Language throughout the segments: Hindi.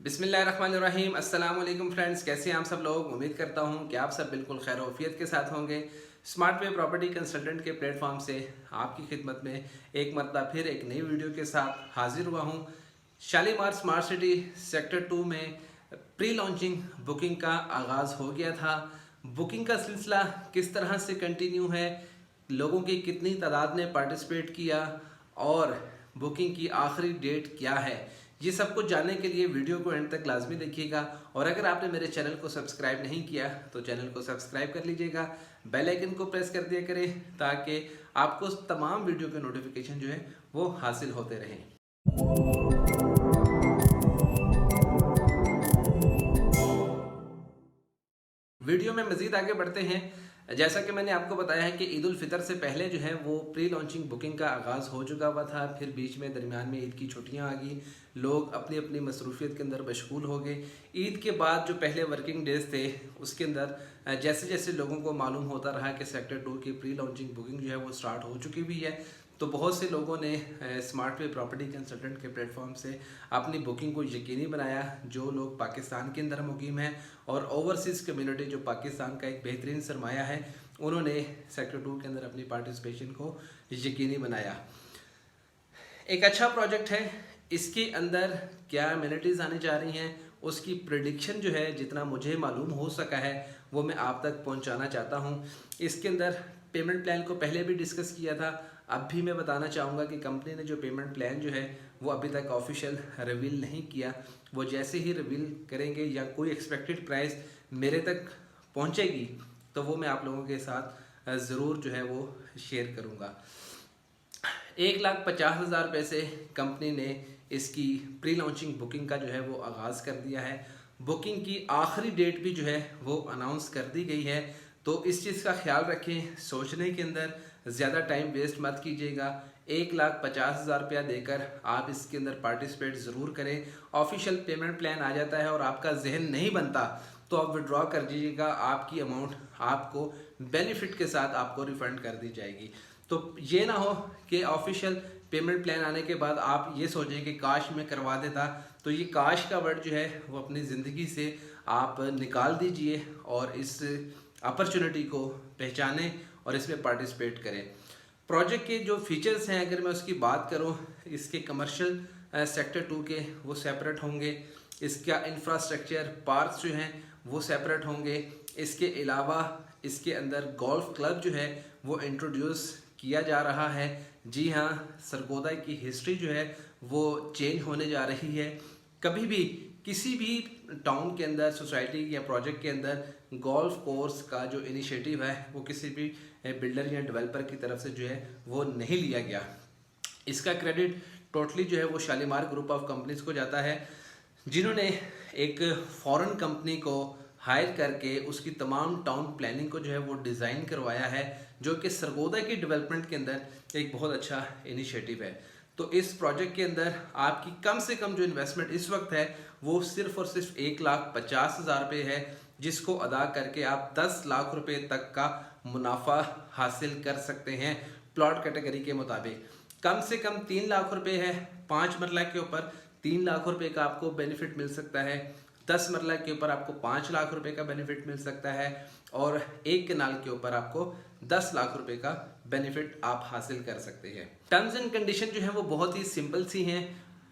बिस्मिल्लाहिर्रहमानिर्रहीम। अस्सलाम वालेकुम फ्रेंड्स, कैसे हैं आप सब लोग। उम्मीद करता हूं कि आप सब बिल्कुल खैर वफियत के साथ होंगे। स्मार्ट वे प्रॉपर्टी कंसल्टेंट के प्लेटफॉर्म से आपकी खिदमत में एक मरतबा फिर एक नई वीडियो के साथ हाजिर हुआ हूं। शालीमार स्मार्ट सिटी सेक्टर 2 में प्री लॉन्चिंग बुकिंग का आगाज़ हो गया था। बुकिंग का सिलसिला किस तरह से कंटिन्यू है, लोगों की कितनी तादाद ने पार्टिसिपेट किया और बुकिंग की आखिरी डेट क्या है, ये सब कुछ जानने के लिए वीडियो को एंड तक लाजमी देखिएगा। और अगर आपने मेरे चैनल को सब्सक्राइब नहीं किया तो चैनल को सब्सक्राइब कर लीजिएगा, बेल आइकन को प्रेस कर दिया करें ताकि आपको तमाम वीडियो के नोटिफिकेशन जो है वो हासिल होते रहें। वीडियो में मज़ीद आगे बढ़ते हैं। जैसा कि मैंने आपको बताया है कि ईद उल फितर से पहले जो है वो प्री लॉन्चिंग बुकिंग का आगाज़ हो चुका हुआ था। फिर बीच में दरमियान में ईद की छुट्टियां आ गई, लोग अपनी अपनी मसरूफियत के अंदर मशगूल हो गए। ईद के बाद जो पहले वर्किंग डेज थे उसके अंदर जैसे जैसे लोगों को मालूम होता रहा कि सेक्टर 2 की प्री लॉन्चिंग बुकिंग जो है वो स्टार्ट हो चुकी हुई है, तो बहुत से लोगों ने स्मार्ट वे प्रॉपर्टी कंसल्टेंट के प्लेटफॉर्म से अपनी बुकिंग को यकीनी बनाया। जो लोग पाकिस्तान के अंदर मुकीम हैं और ओवरसीज़ कम्युनिटी जो पाकिस्तान का एक बेहतरीन सरमाया है, उन्होंने सेक्टर 2 के अंदर अपनी पार्टिसिपेशन को यकीनी बनाया। एक अच्छा प्रोजेक्ट है। इसके अंदर क्या एमिनिटीज़ आने जा रही हैं उसकी प्रिडिक्शन जो है जितना मुझे मालूम हो सका है वो मैं आप तक पहुंचाना चाहता हूं। इसके अंदर पेमेंट प्लान को पहले भी डिस्कस किया था, अब भी मैं बताना चाहूँगा कि कंपनी ने जो पेमेंट प्लान जो है वो अभी तक ऑफिशियल रिवील नहीं किया। वो जैसे ही रिवील करेंगे या कोई एक्सपेक्टेड प्राइस मेरे तक पहुँचेगी तो वो मैं आप लोगों के साथ ज़रूर जो है वो शेयर करूँगा। 1,50,000 रुपये से कंपनी ने इसकी प्री लॉन्चिंग बुकिंग का जो है वो आगाज़ कर दिया है। बुकिंग की आखिरी डेट भी जो है वो अनाउंस कर दी गई है, तो इस चीज़ का ख्याल रखें, सोचने के अंदर ज़्यादा टाइम वेस्ट मत कीजिएगा। 1,50,000 रुपया देकर आप इसके अंदर पार्टिसिपेट ज़रूर करें। ऑफिशियल पेमेंट प्लान आ जाता है और आपका जहन नहीं बनता तो आप विड्रॉ कर दीजिएगा, आपकी अमाउंट आपको बेनिफिट के साथ आपको रिफ़ंड कर दी जाएगी। तो ये ना हो कि ऑफिशियल पेमेंट प्लान आने के बाद आप ये सोचें कि काश मैं करवा देता। तो ये काश का वर्ड जो है वो अपनी ज़िंदगी से आप निकाल दीजिए और इस अपॉर्चुनिटी को पहचानें और इसमें पार्टिसिपेट करें। प्रोजेक्ट के जो फीचर्स हैं अगर मैं उसकी बात करूं, इसके कमर्शियल सेक्टर 2 के वो सेपरेट होंगे। इसका इंफ्रास्ट्रक्चर पार्क्स जो हैं वो सेपरेट होंगे। इसके अलावा इसके अंदर गोल्फ क्लब जो है वो इंट्रोड्यूस किया जा रहा है। जी हाँ, सरगोदा की हिस्ट्री जो है वो चेंज होने जा रही है। कभी भी किसी भी टाउन के अंदर, सोसाइटी या प्रोजेक्ट के अंदर गोल्फ कोर्स का जो इनिशिएटिव है वो किसी भी बिल्डर या डेवलपर की तरफ से जो है वो नहीं लिया गया। इसका क्रेडिट टोटली जो है वो शालीमार ग्रुप ऑफ कंपनीज को जाता है, जिन्होंने एक फॉरेन कंपनी को हायर करके उसकी तमाम टाउन प्लानिंग को जो है वो डिज़ाइन करवाया है, जो कि सरगोदा की डेवलपमेंट के अंदर एक बहुत अच्छा इनिशिएटिव है। तो इस प्रोजेक्ट के अंदर आपकी कम से कम जो इन्वेस्टमेंट इस वक्त है वो सिर्फ और सिर्फ 1,50,000 रुपये है, जिसको अदा करके आप 10 लाख रुपए तक का मुनाफा हासिल कर सकते हैं प्लॉट कैटेगरी के मुताबिक। कम से कम 3 लाख रुपए है, 5 मरला के ऊपर 3 लाख रुपए का आपको बेनिफिट मिल सकता है, 10 मरला के ऊपर आपको 5 लाख रुपए का बेनिफिट मिल सकता है और एक कनाल के ऊपर आपको 10 लाख रुपए का बेनिफिट आप हासिल कर सकते हैं। टर्म्स एंड कंडीशन जो है वो बहुत ही सिंपल सी हैं।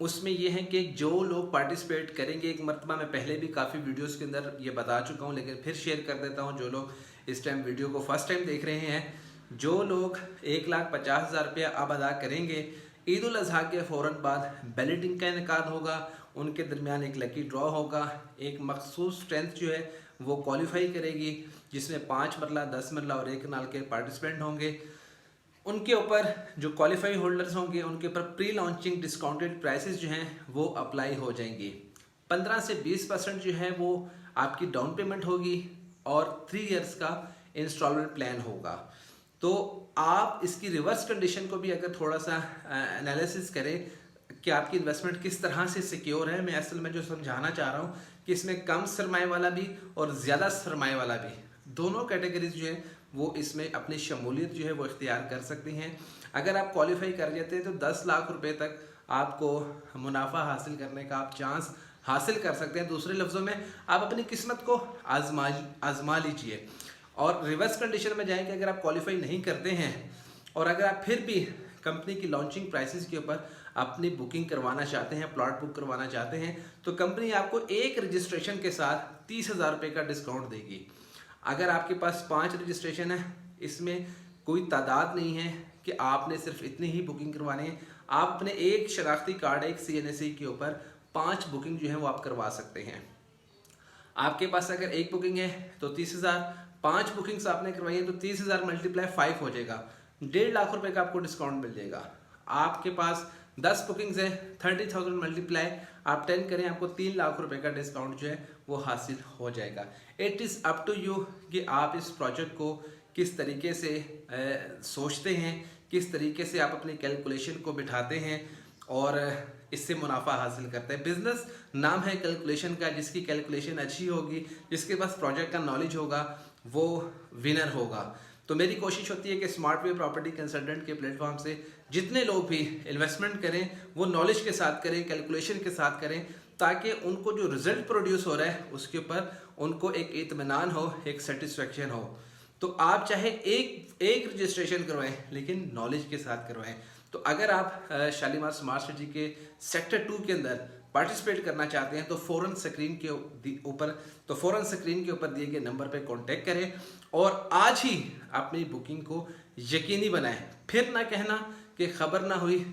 उसमें ये है कि जो लोग पार्टिसिपेट करेंगे, एक मरतबा मैं पहले भी काफ़ी वीडियोस के अंदर ये बता चुका हूँ लेकिन फिर शेयर कर देता हूँ, जो लोग इस टाइम वीडियो को फर्स्ट टाइम देख रहे हैं, जो लोग 1,50,000 रुपया अब अदा करेंगे, ईद उल अजहा के फ़ौरन बाद बैलेटिंग का इनेकाद होगा, उनके दरमियान एक लकी ड्रॉ होगा। एक मखसूस स्ट्रेंथ जो है वो क्वालिफाई करेगी, जिसमें 5 मरला, 10 मरला और एक कनाल के पार्टिसिपेंट होंगे। उनके ऊपर जो क्वालिफाई होल्डर्स होंगे उनके ऊपर प्री लॉन्चिंग डिस्काउंटेड प्राइसेस जो हैं वो अप्लाई हो जाएंगी। 15 से 20% जो है वो आपकी डाउन पेमेंट होगी और 3 इयर्स का इंस्टॉलमेंट प्लान होगा। तो आप इसकी रिवर्स कंडीशन को भी अगर थोड़ा सा एनालिसिस करें कि आपकी इन्वेस्टमेंट किस तरह से सिक्योर है, मैं असल में जो समझाना चाह रहा हूँ कि इसमें कम सरमाए वाला भी और ज़्यादा सरमाए वाला भी दोनों कैटेगरीज जो है वो इसमें अपनी शमूलियत जो है वो इख्तियार कर सकती हैं। अगर आप क्वालिफाई कर जाते हैं तो 10 लाख रुपए तक आपको मुनाफा हासिल करने का आप चांस हासिल कर सकते हैं। दूसरे लफ्ज़ों में आप अपनी किस्मत को आजमा लीजिए। और रिवर्स कंडीशन में जाएं कि अगर आप क्वालिफाई नहीं करते हैं और अगर आप फिर भी कंपनी की लॉन्चिंग प्राइसेस के ऊपर अपनी बुकिंग करवाना चाहते हैं, प्लॉट बुक करवाना चाहते हैं, तो कंपनी आपको एक रजिस्ट्रेशन के साथ 30,000 रुपये का डिस्काउंट देगी। अगर आपके पास 5 रजिस्ट्रेशन है, इसमें कोई तादाद नहीं है कि आपने सिर्फ इतनी ही बुकिंग करवानी है। आप अपने एक शनाख्ती कार्ड, एक CNSE के ऊपर 5 बुकिंग जो है वो आप करवा सकते हैं। आपके पास अगर एक बुकिंग है तो 30,000, 5 बुकिंग्स आपने करवाई है तो 30,000 मल्टीप्लाई 5 हो जाएगा, 1.5 लाख रुपए का आपको डिस्काउंट मिल जाएगा। आपके पास 10 बुकिंग्स है, 30,000 मल्टीप्लाई आप 10 करें, आपको 3 लाख रुपए का डिस्काउंट जो है वो हासिल हो जाएगा। It is up to you कि आप इस प्रोजेक्ट को किस तरीके से सोचते हैं, किस तरीके से आप अपनी कैलकुलेशन को बिठाते हैं और इससे मुनाफा हासिल करते हैं। बिजनेस नाम है कैलकुलेशन का, जिसकी कैलकुलेशन अच्छी होगी, जिसके पास प्रोजेक्ट का नॉलेज होगा, वो विनर होगा। तो मेरी कोशिश होती है कि स्मार्ट वे प्रॉपर्टी कंसल्टेंट के प्लेटफॉर्म से जितने लोग भी इन्वेस्टमेंट करें वो नॉलेज के साथ करें, कैलकुलेशन के साथ करें, ताकि उनको जो रिजल्ट प्रोड्यूस हो रहा है उसके ऊपर उनको एक इत्मीनान हो, एक सेटिस्फेक्शन हो। तो आप चाहे एक रजिस्ट्रेशन करवाएं लेकिन नॉलेज के साथ करवाएं। तो अगर आप शालीमार स्मार्ट सिटी के सेक्टर 2 के अंदर पार्टिसिपेट करना चाहते हैं तो फ़ौरन स्क्रीन के ऊपर दिए गए नंबर पे कांटेक्ट करें और आज ही अपनी बुकिंग को यकीनी बनाएं। फिर ना कहना कि खबर ना हुई।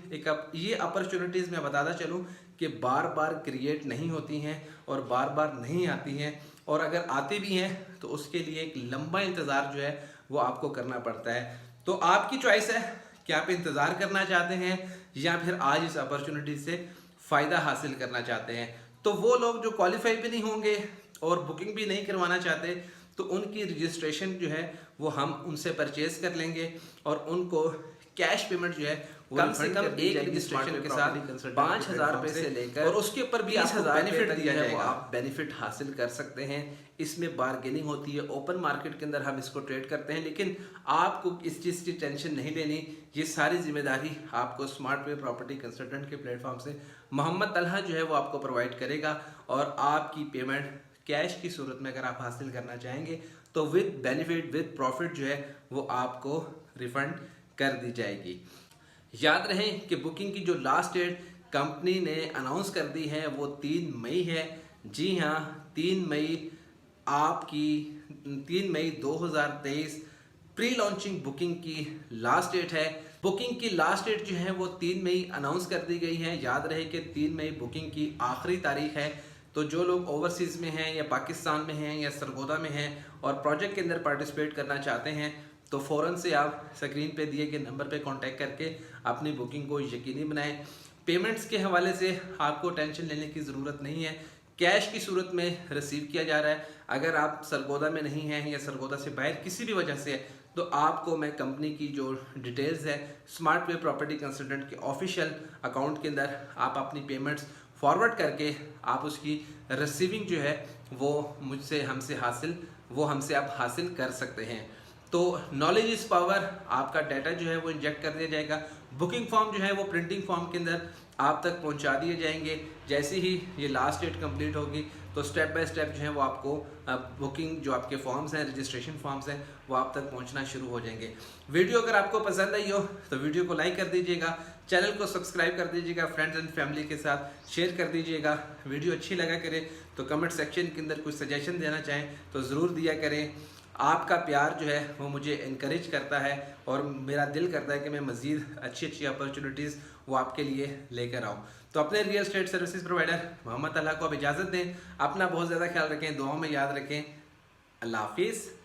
ये अपॉर्चुनिटीज़ मैं बताता चलूँ कि बार बार क्रिएट नहीं होती हैं और बार बार नहीं आती हैं, और अगर आती भी हैं तो उसके लिए एक लंबा इंतज़ार जो है वो आपको करना पड़ता है। तो आपकी चॉइस है कि आप इंतज़ार करना चाहते हैं या फिर आज इस अपॉर्चुनिटी से फ़ायदा हासिल करना चाहते हैं। तो वो लोग जो क्वालिफाई भी नहीं होंगे और बुकिंग भी नहीं करवाना चाहते, तो उनकी रजिस्ट्रेशन जो है वो हम उनसे परचेज़ कर लेंगे और उनको कैश पेमेंट जो है कम से कम एक रजिस्ट्रेशन के साथ 5,000 रुपये से लेकर और उसके ऊपर 20,000 बेनिफिट दिया जाएगा। आप बेनिफिट हासिल कर सकते हैं। इसमें बार्गेनिंग होती है, ओपन मार्केट के अंदर हम इसको ट्रेड करते हैं, लेकिन आपको इस चीज़ की टेंशन नहीं लेनी। ये सारी जिम्मेदारी आपको स्मार्ट वे प्रॉपर्टी कंसल्टेंट के प्लेटफॉर्म से मोहम्मद तलहा जो है वो आपको प्रोवाइड करेगा और आपकी पेमेंट कैश की सूरत में अगर आप हासिल करना चाहेंगे तो विद बेनिफिट, विद प्रॉफिट जो है वो आपको रिफंड कर दी जाएगी। याद रहे कि बुकिंग की जो लास्ट डेट कंपनी ने अनाउंस कर दी है वो 3 मई है। जी हाँ, 3 मई 2023 प्री लॉन्चिंग बुकिंग की लास्ट डेट है। बुकिंग की लास्ट डेट जो है वो 3 मई अनाउंस कर दी गई है। याद रहे कि 3 मई बुकिंग की आखिरी तारीख है। तो जो लोग ओवरसीज़ में हैं या पाकिस्तान में हैं या सरगोदा में हैं और प्रोजेक्ट के अंदर पार्टिसिपेट करना चाहते हैं तो फ़ौरन से आप स्क्रीन पे दिए गए नंबर पे कांटेक्ट करके अपनी बुकिंग को यकीनी बनाएं। पेमेंट्स के हवाले से आपको टेंशन लेने की ज़रूरत नहीं है, कैश की सूरत में रिसीव किया जा रहा है। अगर आप सरगोदा में नहीं हैं या सरगोदा से बाहर किसी भी वजह से है तो आपको मैं कंपनी की जो डिटेल्स है स्मार्ट वे प्रॉपर्टी कंसल्टेंट के ऑफिशियल अकाउंट के अंदर आप अपनी पेमेंट्स फॉरवर्ड करके आप उसकी रिसीविंग जो है वो हमसे आप हासिल कर सकते हैं। तो नॉलेज इज़ पावर, आपका डाटा जो है वो इंजेक्ट कर दिया जाएगा। बुकिंग फॉर्म जो है वो प्रिंटिंग फॉर्म के अंदर आप तक पहुंचा दिए जाएंगे। जैसे ही ये लास्ट डेट कंप्लीट होगी तो स्टेप बाय स्टेप जो है वो आपको बुकिंग जो आपके फॉर्म्स हैं, रजिस्ट्रेशन फॉर्म्स हैं, वो आप तक पहुंचना शुरू हो जाएंगे। वीडियो अगर आपको पसंद आई हो तो वीडियो को लाइक कर दीजिएगा, चैनल को सब्सक्राइब कर दीजिएगा, फ्रेंड्स एंड फैमिली के साथ शेयर कर दीजिएगा। वीडियो अच्छी लगा करे तो कमेंट सेक्शन के अंदर कुछ सजेशन देना चाहें तो ज़रूर दिया करें। आपका प्यार जो है वो मुझे इनकरेज करता है और मेरा दिल करता है कि मैं मज़ीद अच्छी अपॉर्चुनिटीज़ वो आपके लिए लेकर आऊँ। तो अपने real estate services provider Mohammad Talha को अब इजाज़त दें। अपना बहुत ज़्यादा ख्याल रखें, दुआओं में याद रखें। अल्लाह हाफिज़।